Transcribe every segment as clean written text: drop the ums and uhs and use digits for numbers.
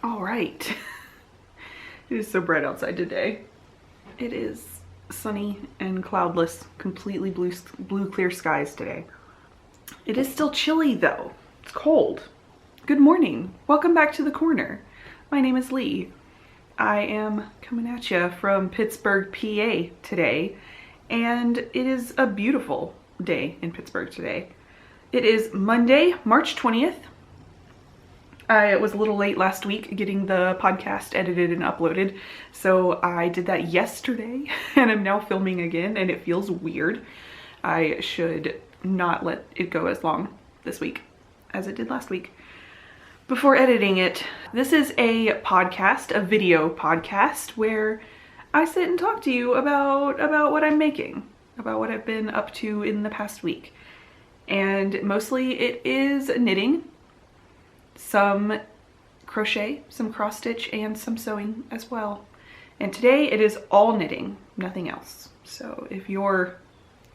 All right. It is so bright outside today. It is sunny and cloudless, completely blue clear skies today. It is still chilly though. It's cold. Good morning. Welcome back to the corner. My name is Lee. I am coming at you from Pittsburgh, PA today, and it is a beautiful day in Pittsburgh today. It is Monday, March 20th. I was a little late last week getting the podcast edited and uploaded, so I did that yesterday and I'm now filming again and it feels weird. I should not let it go as long this week as it did last week. Before editing it, this is a podcast, a video podcast, where I sit and talk to you about what I'm making, about what I've been up to in the past week. And mostly it is knitting, some crochet, some cross stitch, and some sewing as well. And today it is all knitting, nothing else. So if you're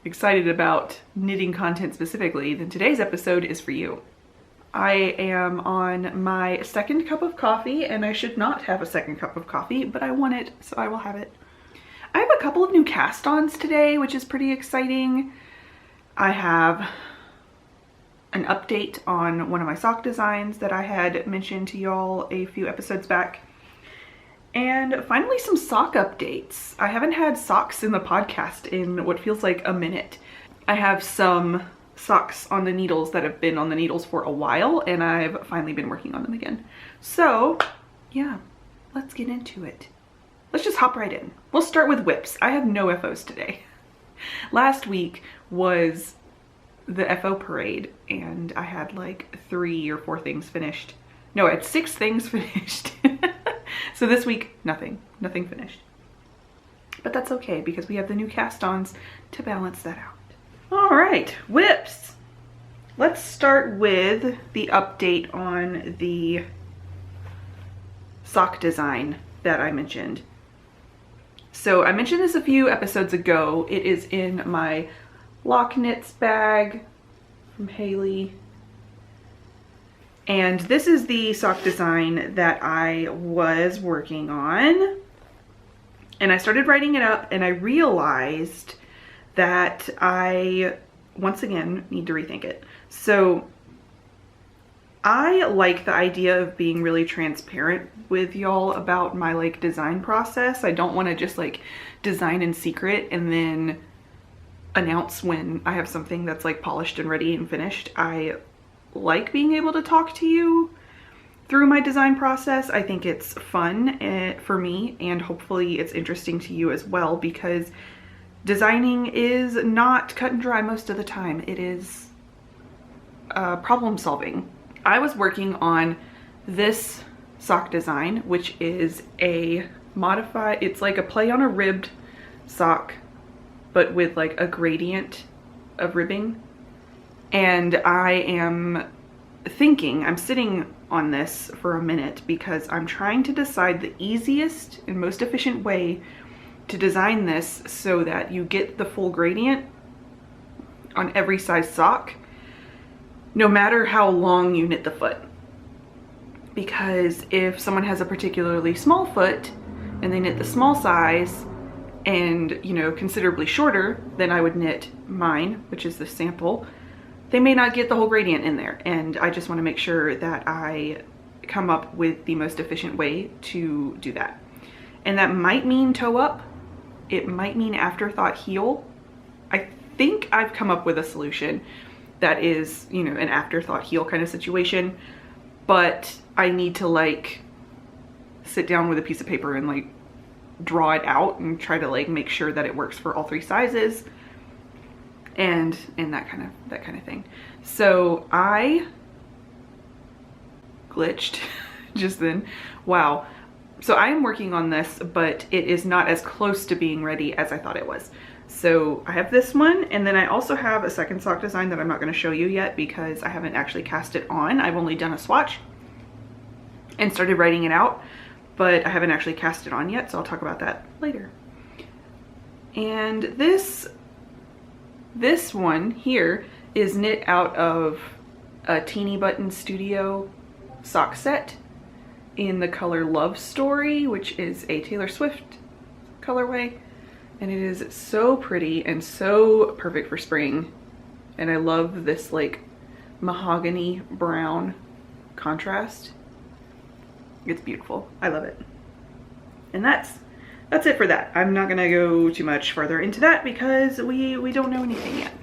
excited about knitting content specifically, then today's episode is for you. I am on my second cup of coffee, and I should not have a second cup of coffee, but I want it, so I will have it. I have a couple of new cast-ons today, which is pretty exciting. I have an update on one of my sock designs that I had mentioned to y'all a few episodes back. And finally some sock updates. I haven't had socks in the podcast in what feels like a minute. I have some socks on the needles that have been on the needles for a while, and I've finally been working on them again. So yeah, let's get into it. Let's just hop right in. We'll start with whips. I have no FOs today. Last week was the FO parade and I had like 3 or 4 things finished. No, I had 6 things finished. So this week, nothing finished. But that's okay because we have the new cast-ons to balance that out. All right, whips. Let's start with the update on the sock design that I mentioned. So I mentioned this a few episodes ago. It is in my LeighKnits bag from Haley. And this is the sock design that I was working on. And I started writing it up and I realized that I, once again, need to rethink it. So I like the idea of being really transparent with y'all about my like design process. I don't want to just like design in secret and then announce when I have something that's like polished and ready and finished. I like being able to talk to you through my design process. I think it's fun for me, and hopefully it's interesting to you as well, because designing is not cut and dry most of the time. It is problem solving. I was working on this sock design, which is a modified, it's like a play on a ribbed sock, but with like a gradient of ribbing. And I'm sitting on this for a minute because I'm trying to decide the easiest and most efficient way to design this so that you get the full gradient on every size sock, no matter how long you knit the foot. Because if someone has a particularly small foot and they knit the small size and, you know, considerably shorter than I would knit mine, which is the sample, they may not get the whole gradient in there. And I just want to make sure that I come up with the most efficient way to do that. And that might mean toe up. It might mean afterthought heel. I think I've come up with a solution that is, you know, an afterthought heel kind of situation, but I need to like sit down with a piece of paper and like draw it out and try to like make sure that it works for all 3 sizes and that kind of thing. So I glitched just then. Wow. So I am working on this, but it is not as close to being ready as I thought it was. So I have this one, and then I also have a second sock design that I'm not going to show you yet because I haven't actually cast it on. I've only done a swatch and started writing it out, but I haven't actually cast it on yet, so I'll talk about that later. And this one here is knit out of a Teeny Button Studio sock set, in the color Love Story, which is a Taylor Swift colorway. And it is so pretty and so perfect for spring. And I love this like mahogany brown contrast. It's beautiful. I love it. And that's it for that. I'm not gonna go too much further into that because we don't know anything yet.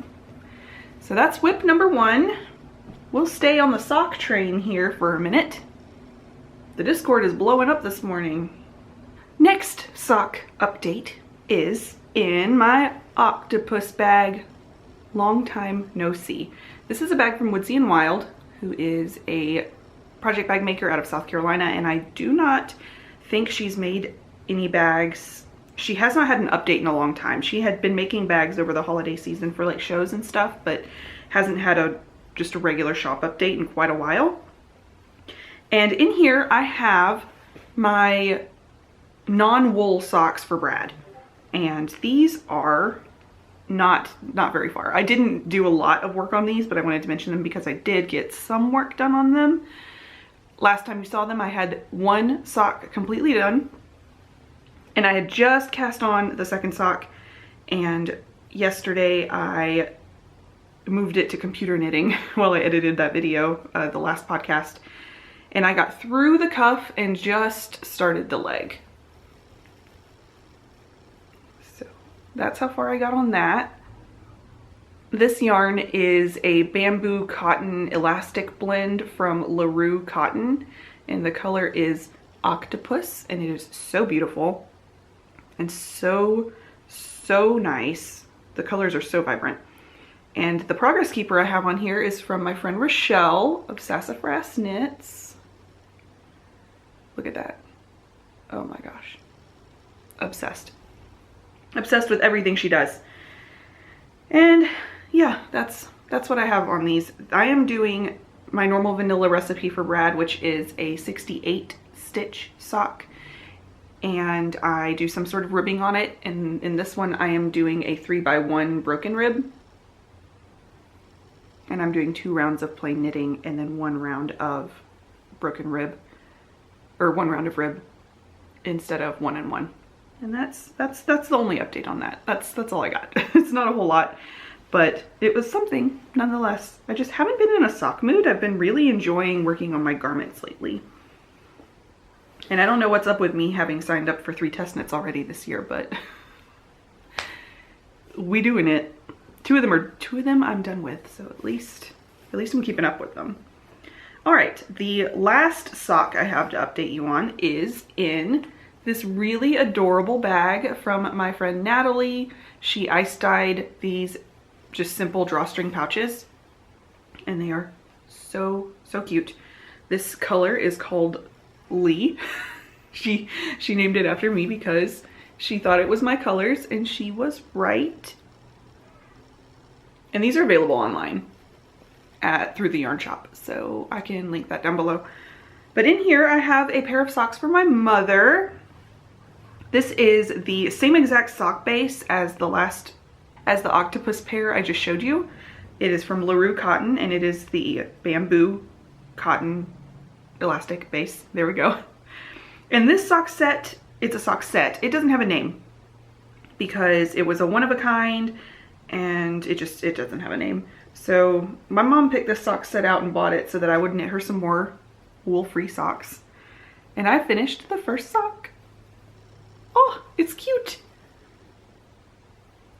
So that's whip number 1. We'll stay on the sock train here for a minute. The Discord is blowing up this morning. Next sock update is in my octopus bag. Long time no see. This is a bag from Woodsy and Wild, who is a project bag maker out of South Carolina, and I do not think she's made any bags. She has not had an update in a long time. She had been making bags over the holiday season for like shows and stuff, but hasn't had just a regular shop update in quite a while. And in here I have my non-wool socks for Brad. And these are not very far. I didn't do a lot of work on these, but I wanted to mention them because I did get some work done on them. Last time you saw them, I had one sock completely done, and I had just cast on the second sock, and yesterday I moved it to computer knitting while I edited that video, the last podcast, and I got through the cuff and just started the leg. So that's how far I got on that. This yarn is a bamboo cotton elastic blend from LaRue Cotton, and the color is Octopus, and it is so beautiful and so nice. The colors are so vibrant. And the progress keeper I have on here is from my friend Rochelle of Sassafras Knits. Look at that. Oh my gosh. Obsessed. Obsessed with everything she does. And yeah, that's what I have on these. I am doing my normal vanilla recipe for Brad, which is a 68 stitch sock. And I do some sort of ribbing on it. And in this one, I am doing a 3x1 broken rib. And I'm doing 2 rounds of plain knitting and then 1 round of broken rib, or 1 round of rib instead of 1 and 1. And that's the only update on that. That's all I got. It's not a whole lot, but it was something nonetheless. I just haven't been in a sock mood. I've been really enjoying working on my garments lately. And I don't know what's up with me having signed up for 3 test knits already this year, but we doing it. 2 of them I'm done with, so at least I'm keeping up with them. All right, the last sock I have to update you on is in this really adorable bag from my friend Natalie. She ice dyed these just simple drawstring pouches, and they are so cute. This color is called Lee. She named it after me because she thought it was my colors, and she was right. And these are available online through the yarn shop, so I can link that down below. But in here I have a pair of socks for my mother. This is the same exact sock base as the octopus pair I just showed you. It is from LaRue Cotton, and it is the bamboo cotton elastic base. There we go. And this sock set, it's a sock set. It doesn't have a name because it was a one of a kind, and it doesn't have a name. So my mom picked this sock set out and bought it so that I would knit her some more wool-free socks. And I finished the first sock. Oh, it's cute.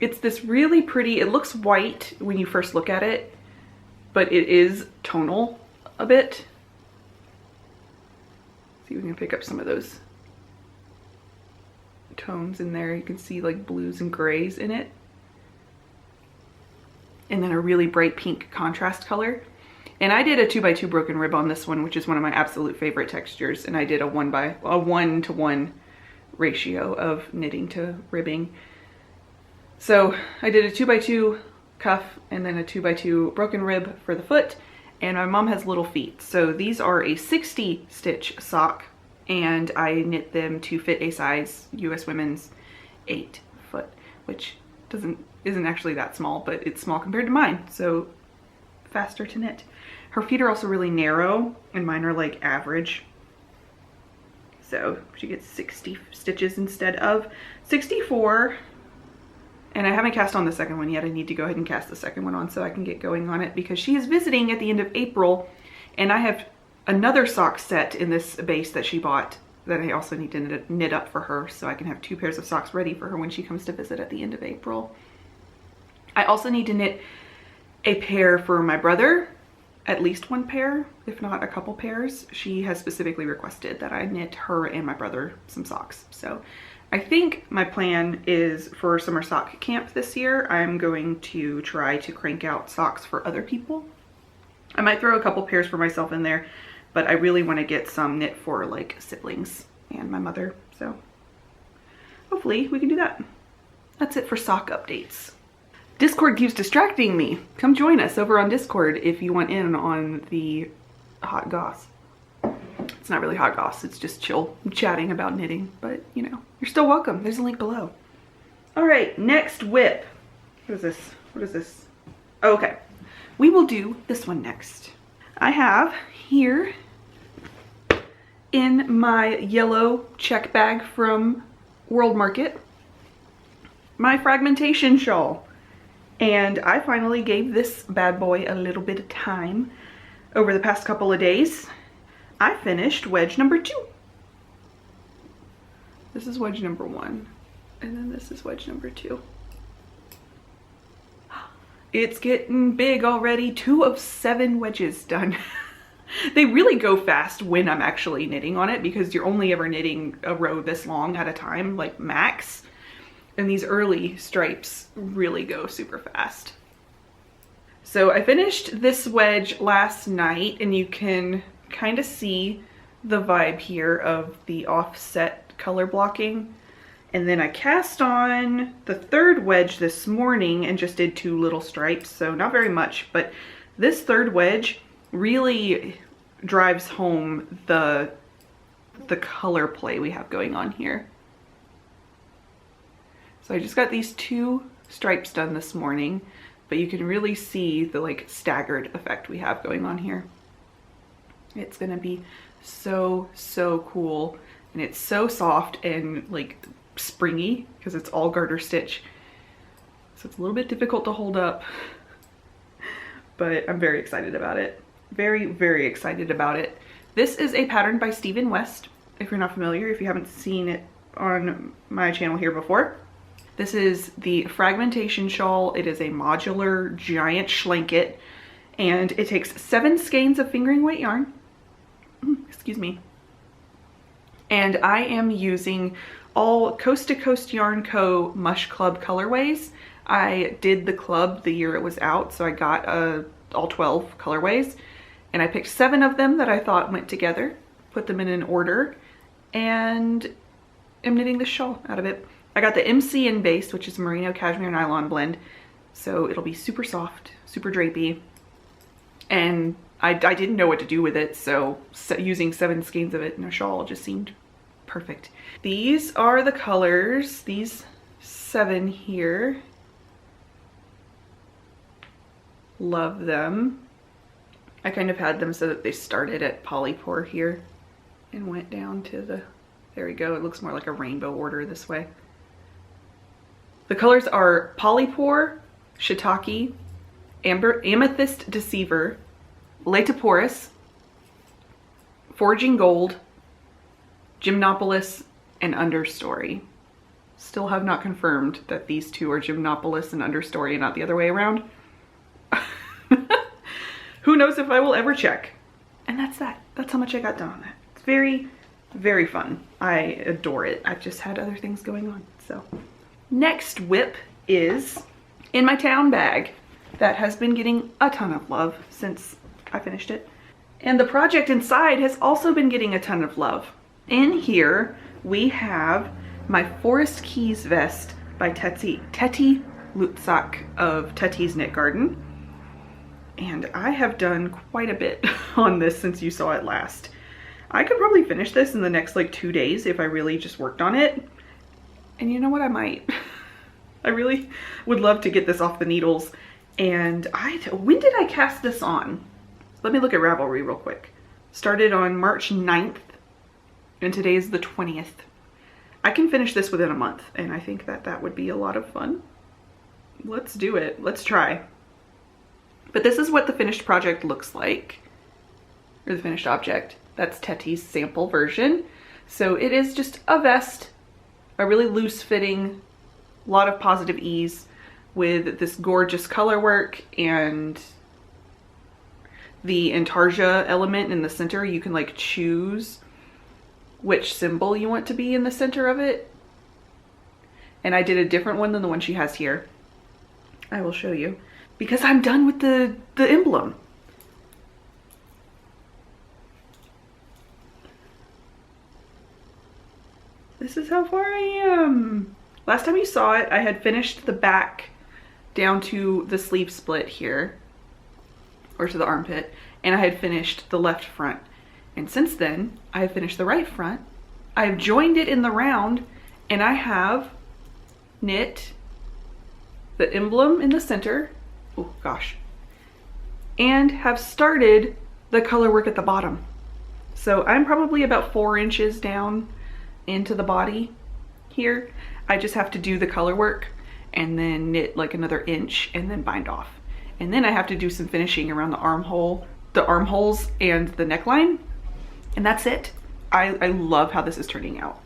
It's this really pretty, it looks white when you first look at it, but it is tonal a bit. See if we can pick up some of those tones in there. You can see like blues and grays in it. And then a really bright pink contrast color. And I did a 2x2 broken rib on this one, which is one of my absolute favorite textures. And I did a 1:1 ratio of knitting to ribbing. So I did a 2x2 cuff and then a 2x2 broken rib for the foot. And my mom has little feet. So these are a 60 stitch sock, and I knit them to fit a size US women's 8 foot, which isn't actually that small, but it's small compared to mine, so faster to knit. Her feet are also really narrow, and mine are like average. So she gets 60 stitches instead of 64. And I haven't cast on the second one yet. I need to go ahead and cast the second one on so I can get going on it, because she is visiting at the end of April, and I have another sock set in this base that she bought that I also need to knit up for her, so I can have 2 pairs of socks ready for her when she comes to visit at the end of April. I also need to knit a pair for my brother, at least 1 pair, if not a couple pairs. She has specifically requested that I knit her and my brother some socks. So I think my plan is for summer sock camp this year, I'm going to try to crank out socks for other people. I might throw a couple pairs for myself in there, but I really want to get some knit for like siblings and my mother. So hopefully we can do that. That's it for sock updates. Discord keeps distracting me. Come join us over on Discord if you want in on the hot goss. It's not really hot goss, it's just chill chatting about knitting, but you know, you're still welcome. There's a link below. All right, next whip. What is this? What is this? Oh, okay, we will do this one next. I have here in my yellow check bag from World Market my Fragmentation Shawl. And I finally gave this bad boy a little bit of time over the past couple of days. I finished wedge number 2. This is wedge number 1, and then this is wedge number 2. It's getting big already. 2 of 7 wedges done. They really go fast when I'm actually knitting on it, because you're only ever knitting a row this long at a time, like max. And these early stripes really go super fast. So I finished this wedge last night, and you can kind of see the vibe here of the offset color blocking. And then I cast on the 3rd wedge this morning and just did 2 little stripes, so not very much, but this 3rd wedge really drives home the color play we have going on here. So I just got these 2 stripes done this morning, but you can really see the like staggered effect we have going on here. It's gonna be so cool, and it's so soft and like springy because it's all garter stitch. So it's a little bit difficult to hold up, but I'm very excited about it. Very excited about it. This is a pattern by Stephen West, if you're not familiar, if you haven't seen it on my channel here before. This is the Fragmentation Shawl. It is a modular giant schlanket, and it takes 7 skeins of fingering weight yarn. Excuse me. And I am using all Coast to Coast Yarn Co. Mush Club colorways. I did the club the year it was out, so I got all 12 colorways, and I picked 7 of them that I thought went together, put them in an order, and am knitting this shawl out of it. I got the MC in base, which is merino cashmere nylon blend, so it'll be super soft, super drapey, and I didn't know what to do with it, so using 7 skeins of it in a shawl just seemed perfect. These are the colors, these 7 here. Love them. I kind of had them so that they started at polypore here and went down to the, there we go, it looks more like a rainbow order this way. The colors are Polypore, Shiitake, Amethyst Deceiver, Laetoporus, Forging Gold, Gymnopolis, and Understory. Still have not confirmed that these 2 are Gymnopolis and Understory and not the other way around. Who knows if I will ever check. And that's that. That's how much I got done on that. It's very fun. I adore it. I've just had other things going on, so. Next whip is in my town bag that has been getting a ton of love since I finished it. And the project inside has also been getting a ton of love. In here, we have my Forest Keys vest by Teti Lutzak of Teti's Knit Garden. And I have done quite a bit on this since you saw it last. I could probably finish this in the next like 2 days if I really just worked on it. And you know what, I might. I really would love to get this off the needles. And when did I cast this on? Let me look at Ravelry real quick. Started on March 9th. and today is the 20th. I can finish this within a month, and I think that that would be a lot of fun. Let's do it. Let's try. But this is what the finished project looks like, or the finished object. That's Teti's sample version. So it is just a vest, a really loose fitting, lot of positive ease with this gorgeous color work and the intarsia element in the center. You can like choose which symbol you want to be in the center of it. And I did a different one than the one she has here. I will show you because I'm done with the emblem. This is how far I am. Last time you saw it, I had finished the back down to the sleeve split here, or to the armpit, and I had finished the left front. And since then, I have finished the right front. I've joined it in the round, and I have knit the emblem in the center. Oh gosh. And have started the color work at the bottom. So I'm probably about 4 inches down into the body here. I just have to do the color work and then knit like another inch and then bind off. And then I have to do some finishing around the armholes and the neckline. And that's it. I love how this is turning out.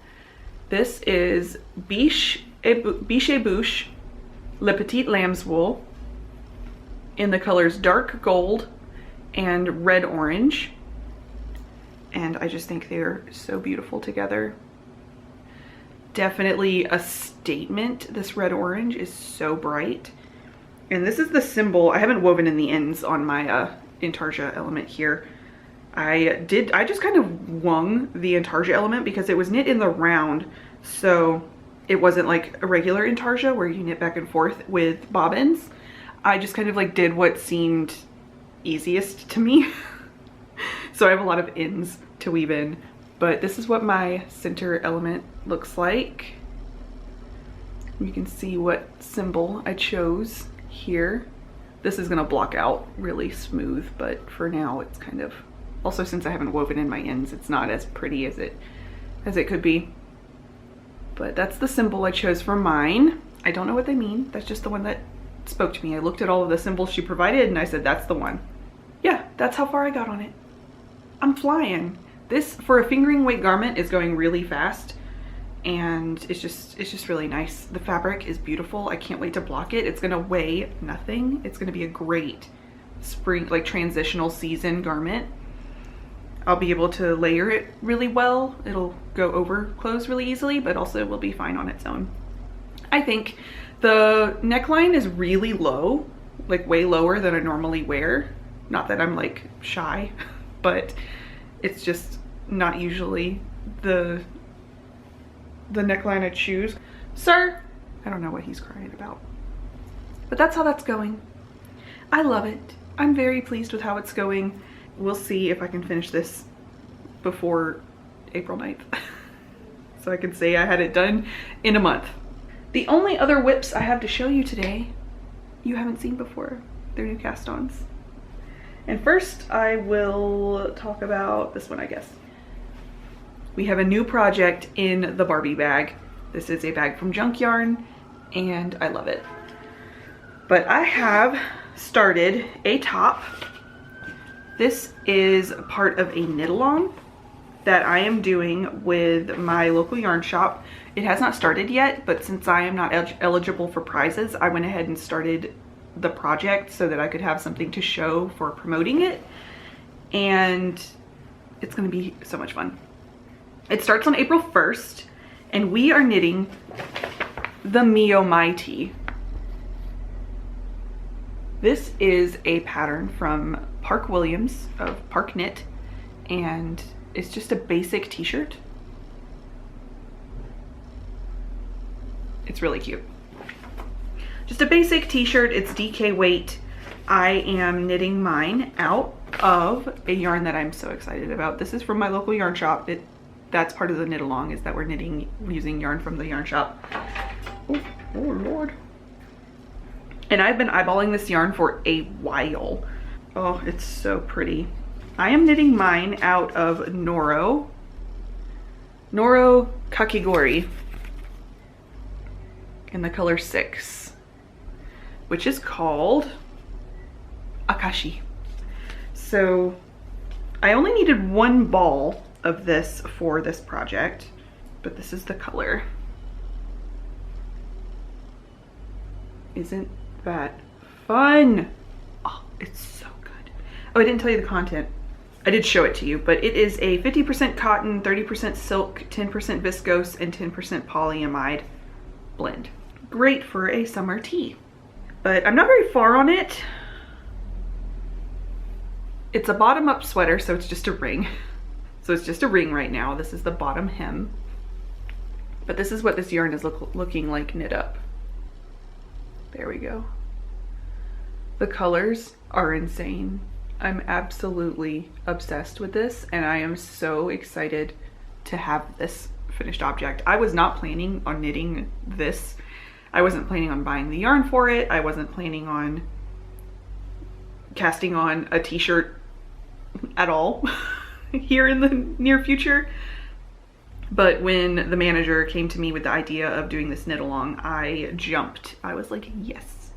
This is Biche et Bouche Le Petit Lamb's Wool in the colors dark gold and red orange. And I just think they're so beautiful together. Definitely a statement. This red orange is so bright. And this is the symbol. I haven't woven in the ends on my intarsia element here. I just kind of wung the intarsia element because it was knit in the round. So it wasn't like a regular intarsia where you knit back and forth with bobbins. I just kind of like did what seemed easiest to me. So I have a lot of ends to weave in. But this is what my center element looks like. You can see what symbol I chose here. This is gonna block out really smooth, but for now it's kind of, also since I haven't woven in my ends, it's not as pretty as it could be. But that's the symbol I chose for mine. I don't know what they mean. That's just the one that spoke to me. I looked at all of the symbols she provided and I said, that's the one. Yeah, that's how far I got on it. I'm flying. This, for a fingering weight garment, is going really fast, and it's just really nice. The fabric is beautiful. I can't wait to block it. It's gonna weigh nothing. It's gonna be a great spring, like transitional season garment. I'll be able to layer it really well. It'll go over clothes really easily, but also will be fine on its own. I think the neckline is really low, like way lower than I normally wear. Not that I'm like shy, but it's just not usually the neckline I choose. Sir, I don't know what he's crying about, but that's how that's going. I love it. I'm very pleased with how it's going. We'll see if I can finish this before April 9th. So I can say I had it done in a month. The only other whips I have to show you today, you haven't seen before. They're new cast-ons. And first I will talk about this one, I guess. We have a new project in the Barbie bag. This is a bag from Junk Yarn and I love it. But I have started a top. This is part of a knit along that I am doing with my local yarn shop. It has not started yet, but since I am not eligible for prizes, I went ahead and started the project so that I could have something to show for promoting it, and it's gonna be so much fun. It starts on April 1st and we are knitting the Mio Mighty. This is a pattern from Park Williams of Park Knit, and it's just a basic t-shirt. It's really cute. Just a basic t-shirt. It's DK weight. I am knitting mine out of a yarn that I'm so excited about. This is from my local yarn shop. That's part of the knit along, is that we're knitting using yarn from the yarn shop. Oh Lord. And I've been eyeballing this yarn for a while. Oh, it's so pretty. I am knitting mine out of Noro. Noro Kakigori in the color 6, which is called Akashi. So I only needed one ball of this for this project, but this is the color. Isn't that fun? Oh, it's so good. Oh, I didn't tell you the content. I did show it to you, but it is a 50% cotton, 30% silk, 10% viscose, and 10% polyamide blend. Great for a summer tee. But I'm not very far on it. It's a bottom-up sweater, so it's just a ring. So it's just a ring right now. This is the bottom hem. But this is what this yarn is looking like knit up. There we go. The colors are insane. I'm absolutely obsessed with this, and I am so excited to have this finished object. I was not planning on knitting this. I wasn't planning on buying the yarn for it. I wasn't planning on casting on a t-shirt at all here in the near future. But when the manager came to me with the idea of doing this knit along, I jumped. I was like, yes,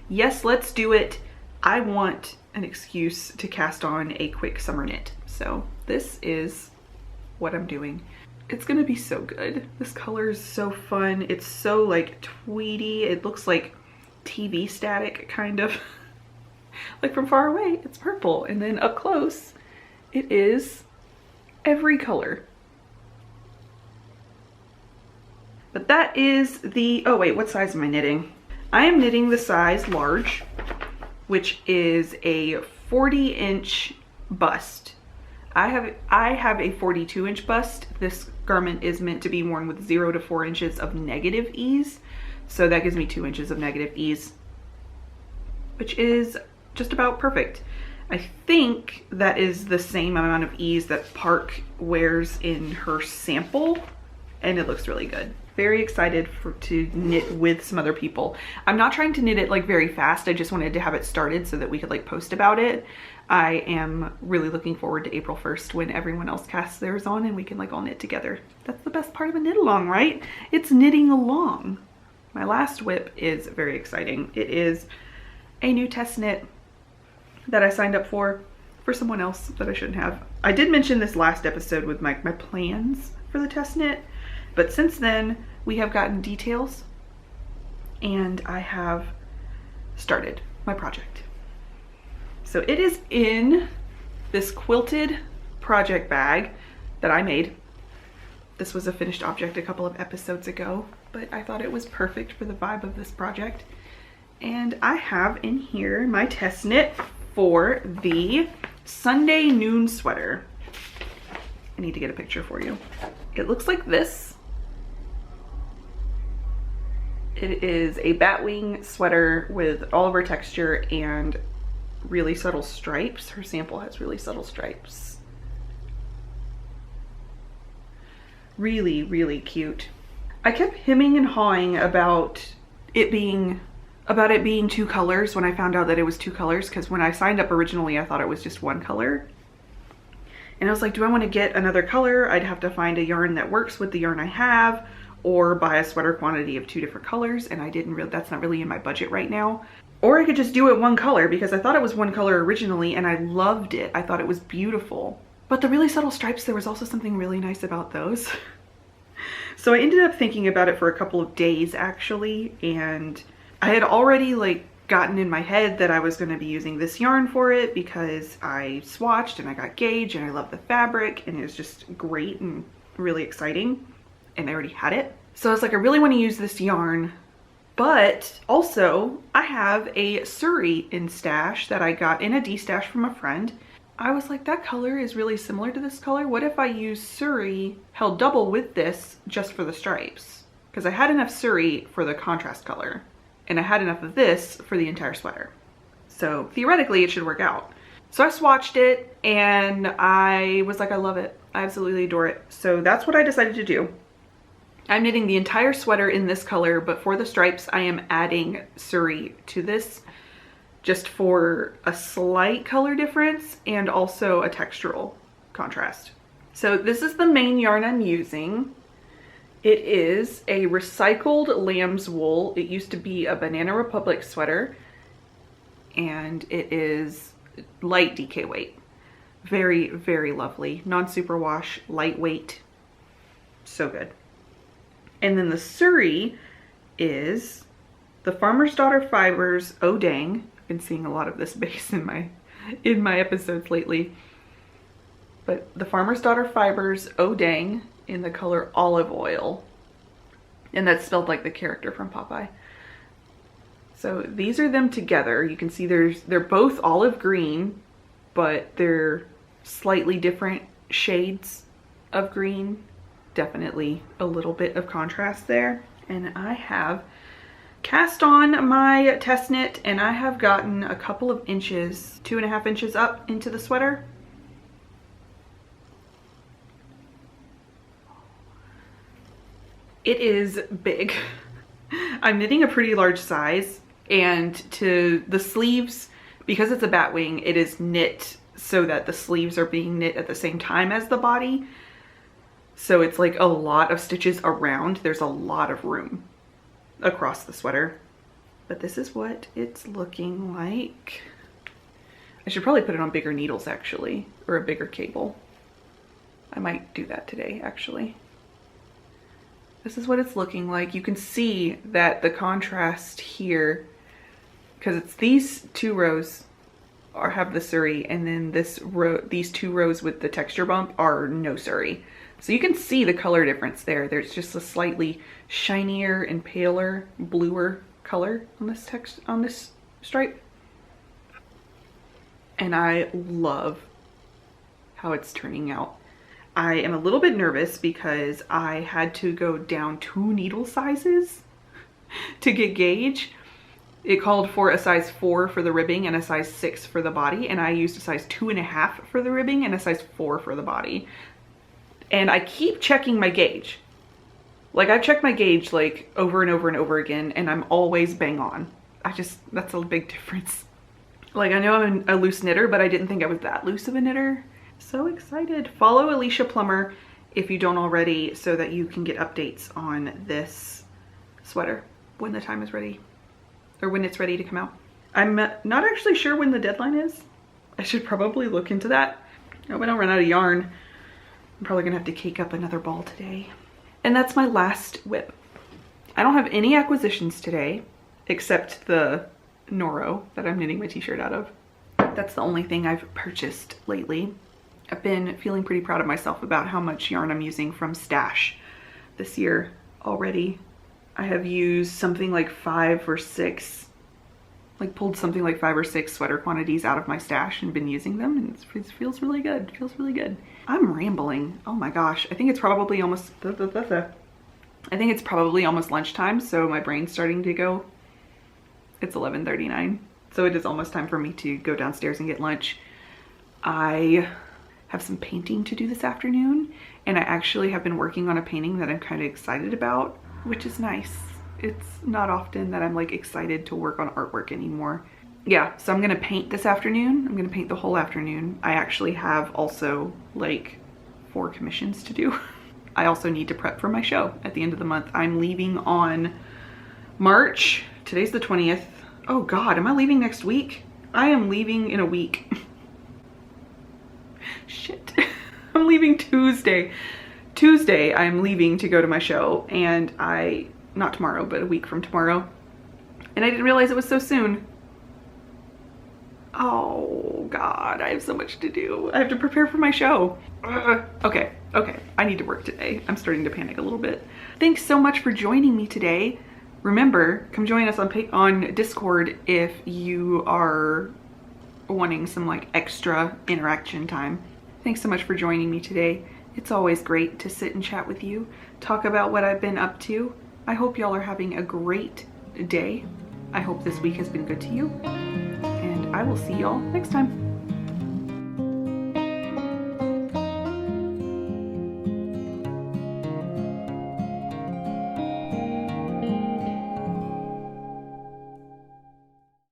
yes, let's do it. I want an excuse to cast on a quick summer knit. So this is what I'm doing. It's gonna be so good. This color is so fun. It's so like tweedy. It looks like TV static kind of. Like from far away, it's purple. And then up close, it is every color. But that is the, oh wait, what size am I knitting? I am knitting the size large, which is a 40-inch bust. I have a 42-inch bust. This garment is meant to be worn with 0 to 4 inches of negative ease. So that gives me 2 inches of negative ease, which is just about perfect. I think that is the same amount of ease that Park wears in her sample, and it looks really good. Very excited to knit with some other people. I'm not trying to knit it like very fast. I just wanted to have it started so that we could like post about it. I am really looking forward to April 1st when everyone else casts theirs on and we can like all knit together. That's the best part of a knit along, right? It's knitting along. My last whip is very exciting. It is a new test knit that I signed up for someone else that I shouldn't have. I did mention this last episode with my plans for the test knit. But since then, we have gotten details and I have started my project. So it is in this quilted project bag that I made. This was a finished object a couple of episodes ago, but I thought it was perfect for the vibe of this project. And I have in here my test knit for the Sunday noon sweater. I need to get a picture for you. It looks like this. It is a batwing sweater with all over texture and really subtle stripes. Her sample has really subtle stripes. Really, really cute. I kept hemming and hawing about it being 2 colors when I found out that it was 2 colors, because when I signed up originally I thought it was just 1 color. And I was like, do I want to get another color? I'd have to find a yarn that works with the yarn I have, or buy a sweater quantity of 2 different colors, and I didn't really, that's not really in my budget right now. Or I could just do it 1 color, because I thought it was 1 color originally and I loved it. I thought it was beautiful. But the really subtle stripes, there was also something really nice about those. So I ended up thinking about it for a couple of days actually, and I had already like gotten in my head that I was going to be using this yarn for it because I swatched and I got gauge and I love the fabric and it was just great and really exciting. And I already had it. So I was like, I really want to use this yarn, but also I have a Surrey in stash that I got in a D-stash from a friend. I was like, that color is really similar to this color. What if I use Surrey held double with this just for the stripes? Because I had enough Surrey for the contrast color and I had enough of this for the entire sweater. So theoretically it should work out. So I swatched it and I was like, I love it. I absolutely adore it. So that's what I decided to do. I'm knitting the entire sweater in this color, but for the stripes, I am adding Surrey to this just for a slight color difference and also a textural contrast. So this is the main yarn I'm using. It is a recycled lamb's wool. It used to be a Banana Republic sweater, and it is light DK weight. Very, very lovely. Non-superwash, lightweight, so good. And then the Surrey is the Farmer's Daughter Fibers Oh Dang. I've been seeing a lot of this base in my episodes lately. But the Farmer's Daughter Fibers Oh Dang in the color Olive Oil. And that's spelled like the character from Popeye. So these are them together. You can see they're both olive green, but they're slightly different shades of green. Definitely a little bit of contrast there. And I have cast on my test knit, and I have gotten a couple of inches, 2.5 inches up into the sweater. It is big. I'm knitting a pretty large size, and to the sleeves, because it's a bat wing, it is knit so that the sleeves are being knit at the same time as the body. So it's like a lot of stitches around. There's a lot of room across the sweater. But this is what it's looking like. I should probably put it on bigger needles actually, or a bigger cable. I might do that today actually. This is what it's looking like. You can see that the contrast here, because it's these two rows have the Surrey, and then these two rows with the texture bump are no Surrey. So you can see the color difference there. There's just a slightly shinier and paler, bluer color on this stripe. And I love how it's turning out. I am a little bit nervous because I had to go down 2 needle sizes to get gauge. It called for a size 4 for the ribbing and a size 6 for the body, and I used a size 2.5 for the ribbing and a size 4 for the body. And I keep checking my gauge. Like, I've checked my gauge like over and over and over again, and I'm always bang on. That's a big difference. Like, I know I'm a loose knitter, but I didn't think I was that loose of a knitter. So excited. Follow Alicia Plummer if you don't already, so that you can get updates on this sweater when the time is ready, or when it's ready to come out. I'm not actually sure when the deadline is. I should probably look into that. I hope I don't run out of yarn. I'm probably gonna have to cake up another ball today. And that's my last whip. I don't have any acquisitions today except the Noro that I'm knitting my t-shirt out of. That's the only thing I've purchased lately. I've been feeling pretty proud of myself about how much yarn I'm using from Stash this year already. I have used something like 5 or 6, like pulled something like 5 or 6 sweater quantities out of my stash and been using them, and it feels really good. It feels really good. I'm rambling. Oh my gosh. I think it's probably almost lunchtime, so my brain's starting to go. It's 11:39, so it is almost time for me to go downstairs and get lunch. I have some painting to do this afternoon, and I actually have been working on a painting that I'm kind of excited about, which is nice. It's not often that I'm like excited to work on artwork anymore. Yeah, so I'm gonna paint this afternoon. I'm gonna paint the whole afternoon. I actually have also like 4 commissions to do. I also need to prep for my show at the end of the month. I'm leaving on March. Today's the 20th. Oh God, am I leaving next week? I am leaving in a week. Shit. I'm leaving Tuesday. Tuesday I'm leaving to go to my show, and not tomorrow, but a week from tomorrow. And I didn't realize it was so soon. Oh God, I have so much to do. I have to prepare for my show. Okay, I need to work today. I'm starting to panic a little bit. Thanks so much for joining me today. Remember, come join us on Discord if you are wanting some like extra interaction time. Thanks so much for joining me today. It's always great to sit and chat with you, talk about what I've been up to. I hope y'all are having a great day. I hope this week has been good to you, and I will see y'all next time.